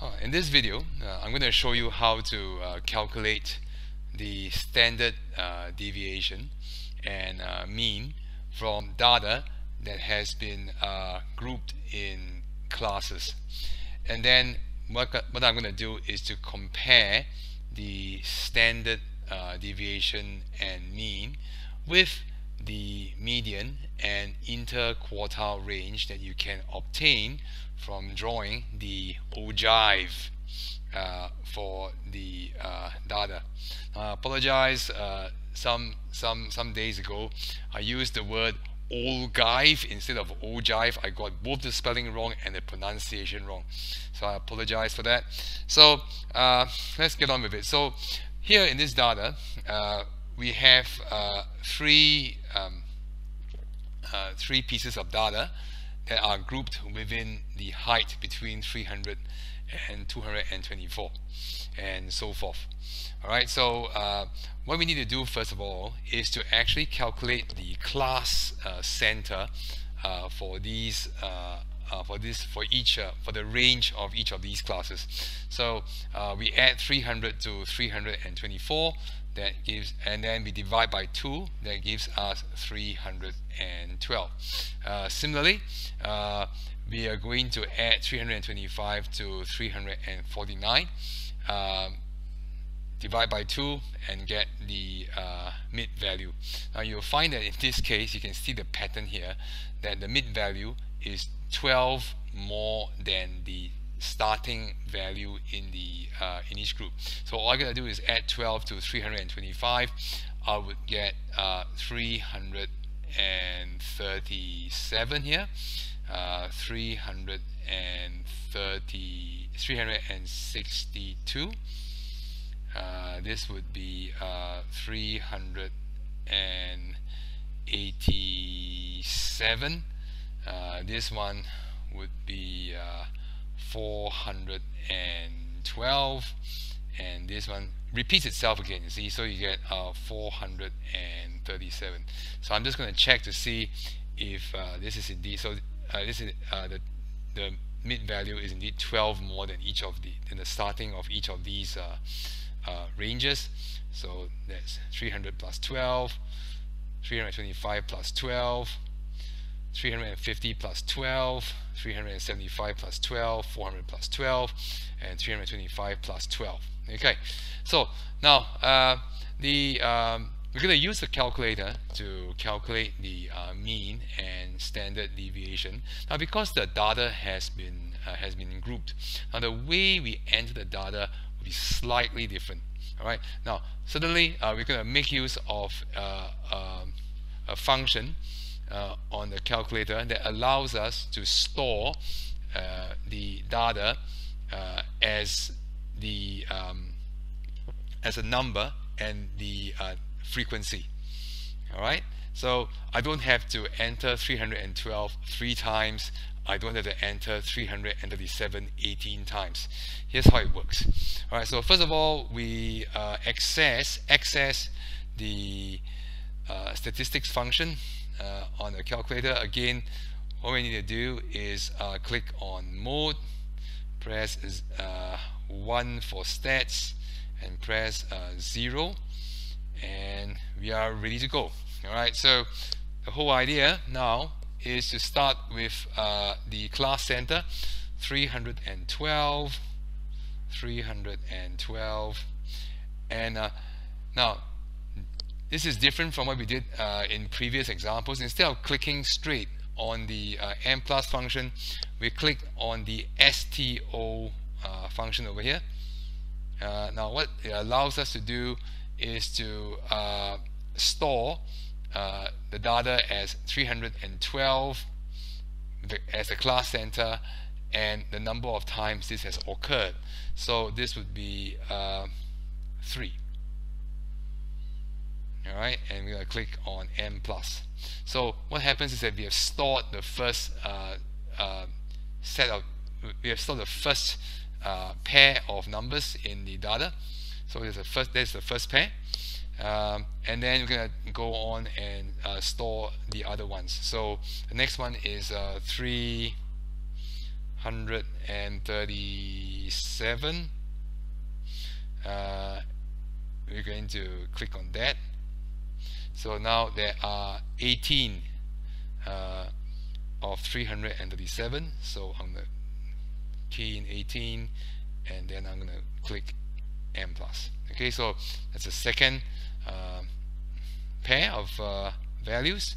In this video, I'm going to show you how to calculate the standard deviation and mean from data that has been grouped in classes. And then what I'm going to do is to compare the standard deviation and mean with the median and interquartile range that you can obtain from drawing the ogive for the data. I apologize. Some days ago, I used the word ogive instead of ogive. I got both the spelling wrong and the pronunciation wrong, so I apologize for that. So let's get on with it. So here in this data, we have three pieces of data that are grouped within the height between 300 and 224 and so forth. Alright, so what we need to do first of all is to actually calculate the class center for these for the range of each of these classes. So we add 300 to 324, that gives, and then we divide by 2, that gives us 312. Similarly, we are going to add 325 to 349, divide by 2 and get the mid value. Now you'll find that in this case, you can see the pattern here, that the mid value is 12 more than the starting value in the in each group. So all I'm going to do is add 12 to 325. I would get 337 here, 362. This would be 387. This one would be 412, and this one repeats itself again, you see, so you get 437. So I'm just going to check to see if this is indeed, so this is the mid value is indeed 12 more than each of the starting of each of these ranges. So that's 300 plus 12, 325 plus 12, 350 plus 12, 375 plus 12, 400 plus 12, and 325 plus 12. Okay, so now we're going to use the calculator to calculate the mean and standard deviation. Now, because the data has been grouped, now the way we enter the data will be slightly different. All right. Now, suddenly we're going to make use of a function on the calculator that allows us to store the data as a number and the frequency. All right, so I don't have to enter 312 3 times. I don't have to enter 337 18 times. Here's how it works. All right, so first of all, we access the statistics function on the calculator. Again, what we need to do is click on mode, press 1 for stats, and press 0, and we are ready to go. Alright, so the whole idea now is to start with the class center 312, and now this is different from what we did in previous examples. Instead of clicking straight on the m plus function, we click on the sto function over here. Now what it allows us to do is to store the data as 312 as a class center and the number of times this has occurred. So this would be 3. Alright, and we're going to click on m plus. So what happens is that we have stored the first pair of numbers in the data. So there's the first pair, and then we're going to go on and store the other ones. So the next one is 337. 37. We're going to click on that. So now there are 18 of 337. So I'm going to key in 18, and then I'm going to click M plus. Okay, so that's the second pair of values,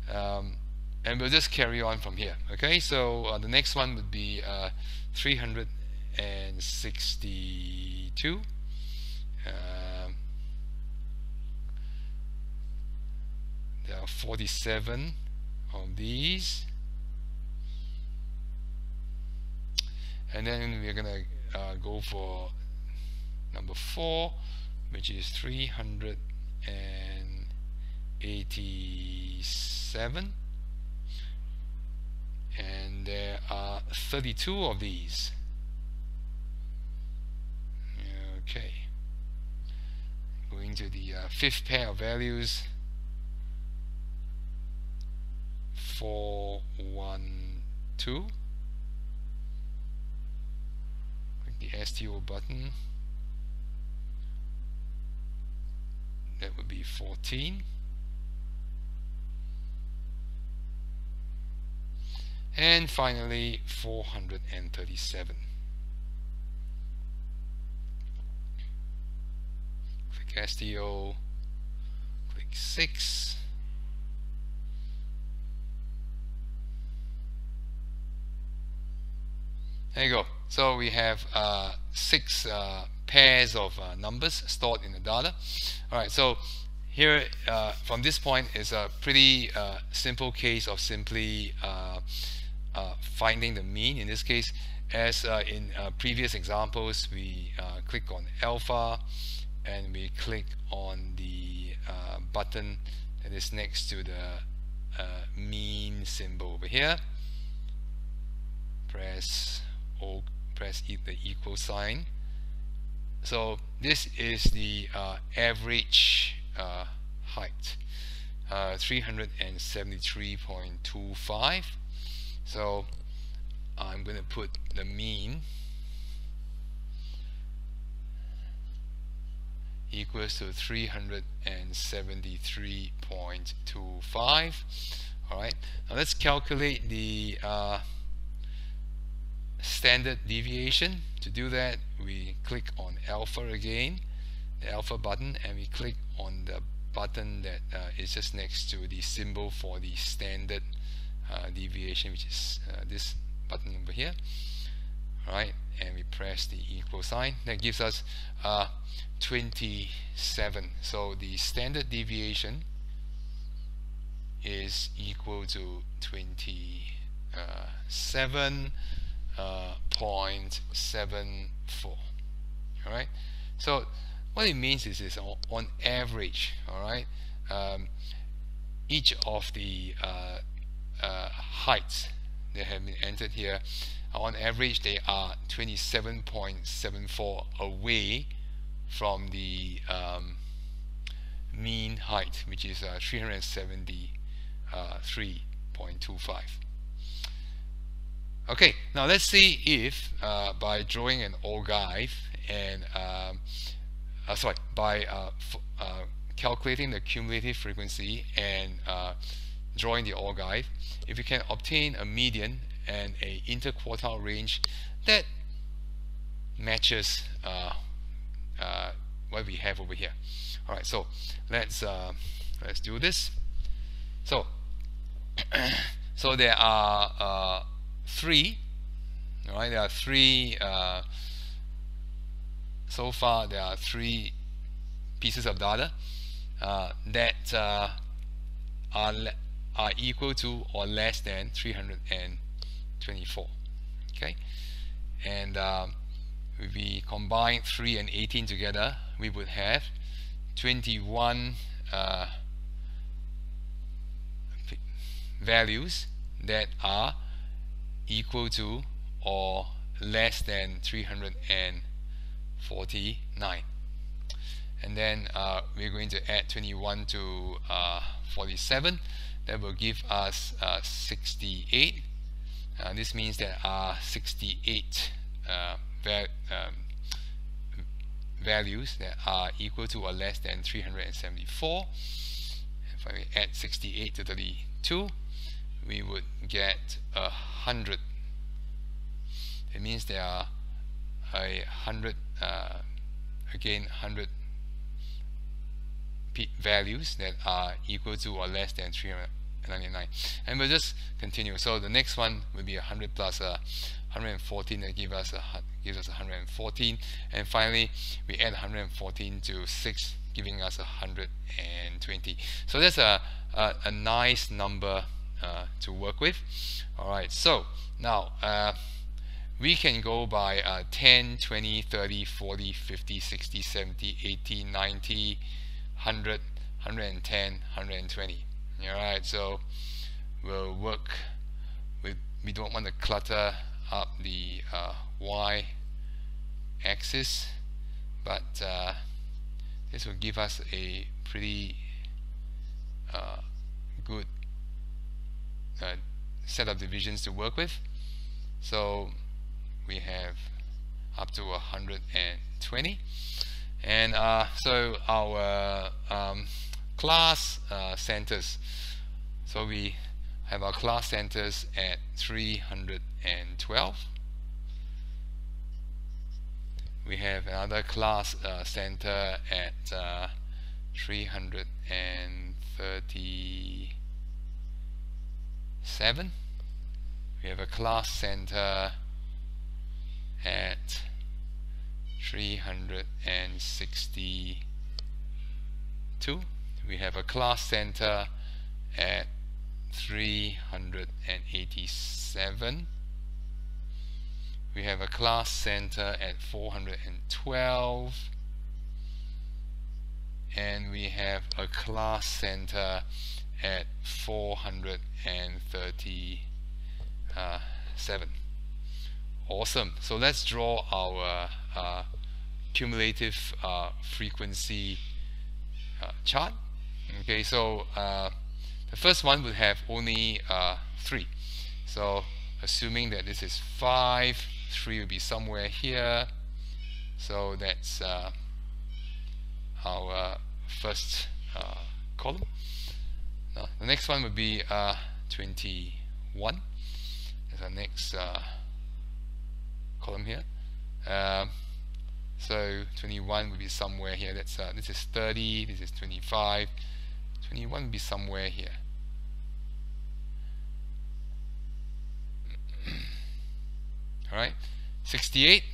and we'll just carry on from here. Okay, so the next one would be 362. There are 47 of these, and then we're gonna go for number 4, which is 387, and there are 32 of these. Okay, going to the fifth pair of values, 412. Click the STO button. That would be 14. And finally 437. Click STO, click 6. There you go. So we have 6 pairs of numbers stored in the data. Alright, so here from this point is a pretty simple case of simply finding the mean. In this case, as in previous examples, we click on alpha and we click on the button that is next to the mean symbol over here. Press the equal sign. So this is the average height, 373.25. So I'm going to put the mean equals to 373.25. Alright, now let's calculate the standard deviation. To do that, we click on alpha again, the alpha button, and we click on the button that is just next to the symbol for the standard deviation, which is this button over here. Alright, and we press the equal sign. That gives us 27. So the standard deviation is equal to 27.74. Alright, so what it means is on average, alright, each of the heights that have been entered here, on average they are 27.74 away from the mean height, which is 373.25. Okay, now let's see if by drawing an ogive and by calculating the cumulative frequency and drawing the ogive, if you can obtain a median and a interquartile range that matches what we have over here. All right, so let's do this. So so there are 3. All right, there are 3. So far, there are 3 pieces of data that are equal to or less than 324. Okay, and if we combine 3 and 18 together, we would have 21 values that are equal to or less than 349. And then we're going to add 21 to 47. That will give us 68. This means there are 68 values that are equal to or less than 374. If I add 68 to 32, we would get 100. It means there are 100 again 100 values that are equal to or less than 399, and we'll just continue. So the next one will be 100 plus 114, that gives us 114, and finally we add 114 to 6, giving us 120. So that's a nice number to work with. Alright, so now we can go by 10, 20, 30, 40, 50, 60, 70, 80, 90, 100, 110, 120. Alright, so we'll work with, we don't want to clutter up the y axis, but this will give us a pretty good set of divisions to work with. So we have up to 120, and so our class centers, so we have our class centers at 312. We have another class center at 337. We have a class center at 362. We have a class center at 387. We have a class center at 412, and we have a class center at 437. Awesome. So let's draw our cumulative frequency chart. Okay, so the first one would have only 3. So assuming that this is 5, 3 will be somewhere here. So that's our first column. Now, the next one would be 21. That's our next column here. So 21 will be somewhere here. That's this is 30. This is 25. 21 will be somewhere here. All right. 68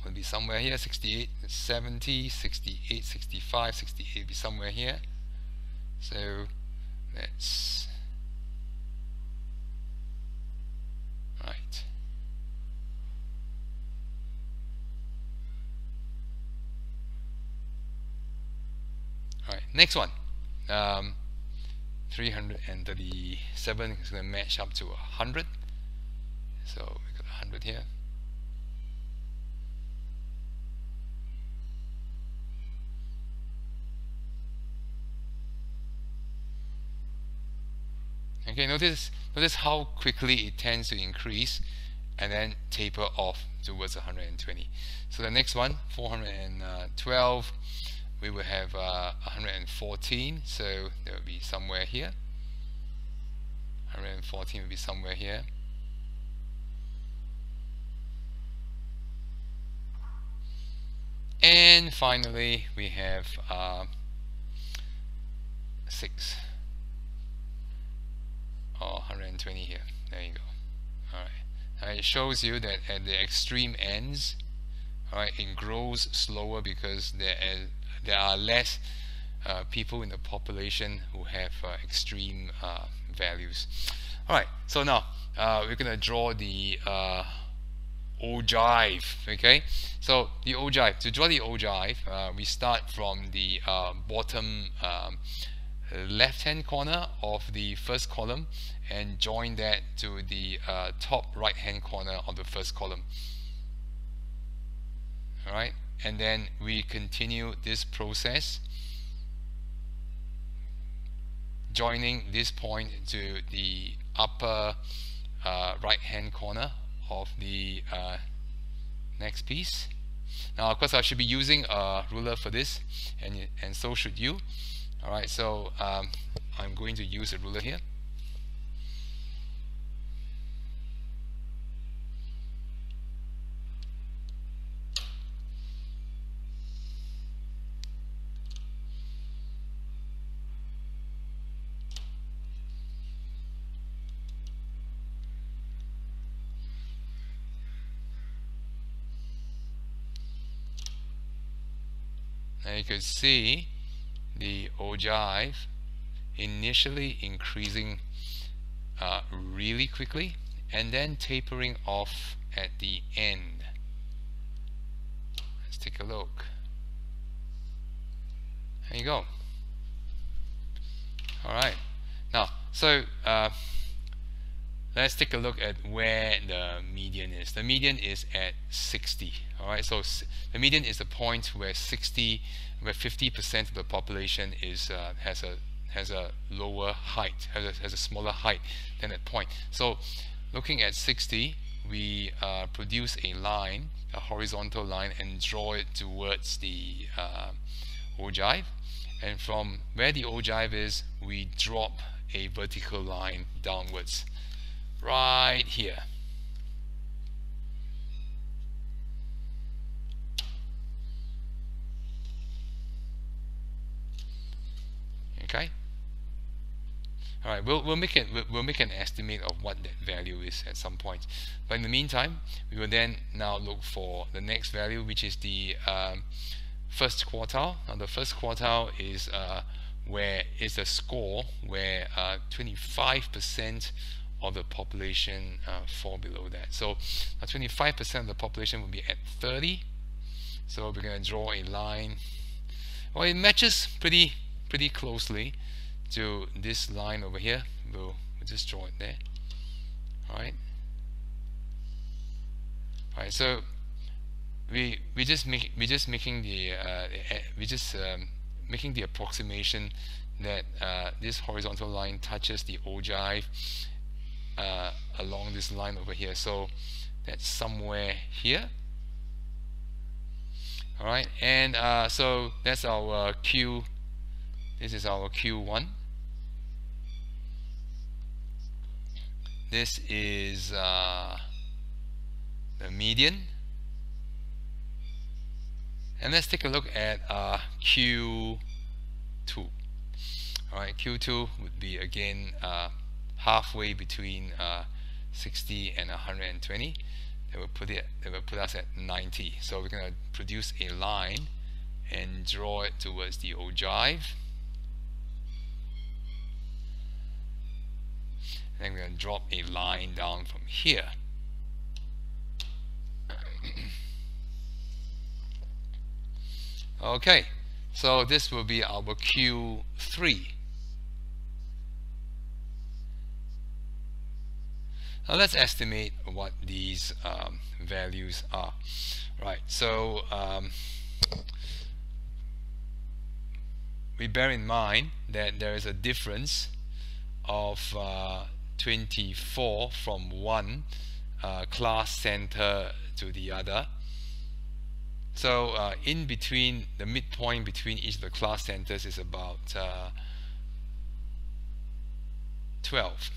will be somewhere here. 68, 70, 68, 65, 68 will be somewhere here. So that's right. All right. Next one. 337 is going to match up to 100. So we got 100 here. Okay, notice how quickly it tends to increase and then taper off towards 120. So the next one, 412, we will have 114, so there will be somewhere here. 114 will be somewhere here. And finally we have 6 or 120 here. There you go. Alright. It shows you that at the extreme ends, alright, it grows slower because there are less people in the population who have extreme values. Alright, so now we're going to draw the ogive. Okay, so the ogive, to draw the ogive, we start from the bottom left hand corner of the first column and join that to the top right hand corner of the first column. Alright, and then we continue this process, joining this point to the upper right hand corner of the next piece, Now, of course, I should be using a ruler for this, and so should you. All right, so I'm going to use a ruler here. Now you can see the ogive initially increasing really quickly and then tapering off at the end. Let's take a look. There you go. Alright, now so let's take a look at where the median is. The median is at 60. Alright, so the median is the point where 50% of the population is has a lower height, has a smaller height than that point. So looking at 60, we produce a line, a horizontal line, and draw it towards the ogive. And from where the ogive is, we drop a vertical line downwards right here. Okay. All right. We'll make an estimate of what that value is at some point. But in the meantime, we will then now look for the next value, which is the first quartile. Now the first quartile is where is a score where 25% of the population fall below that. So 25% of the population will be at 30. So we're going to draw a line. Well, it matches pretty closely to this line over here. We'll just draw it there. All right. All right. So we just making the approximation that this horizontal line touches the ogive along this line over here. So that's somewhere here. All right, and so that's our Q. This is our Q1. This is the median. And let's take a look at Q2. Alright, Q2 would be again halfway between 60 and 120. That will put us at 90. So we're going to produce a line and draw it towards the ogive. And then we're going to drop a line down from here. Okay, so this will be our Q3. Now let's estimate what these values are. Right, so we bear in mind that there is a difference of 24 from one class center to the other. So in between, the midpoint between each of the class centers is about 12.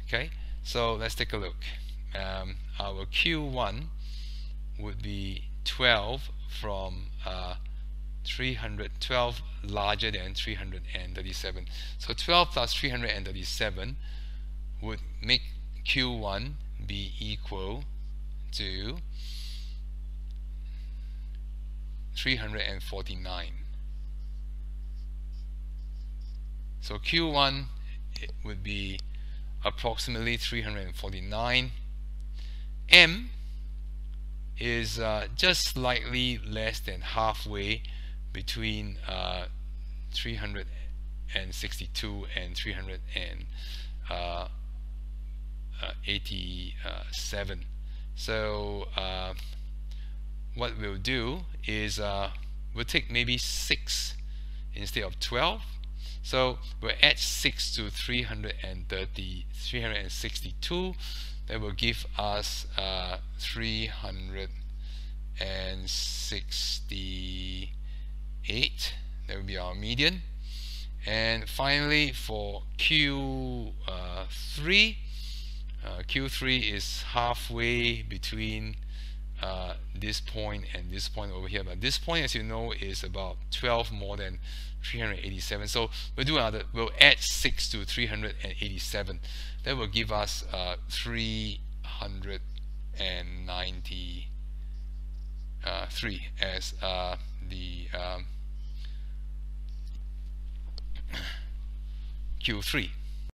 Okay, so let's take a look. Our Q1 would be 12 from 312 larger than 337. So 12 plus 337 would make Q1 be equal to 349. So Q1 would be approximately 349. M is just slightly less than halfway between 362 and 387. So what we'll do is we'll take maybe 6 instead of 12. So we'll add 6 to 362. that will give us 368. That will be our median. And finally, for Q3, Q3 is halfway between this point and this point over here, but this point, as you know, is about 12 more than 387. So we'll add 6 to 387. That will give us 393 as the Q3.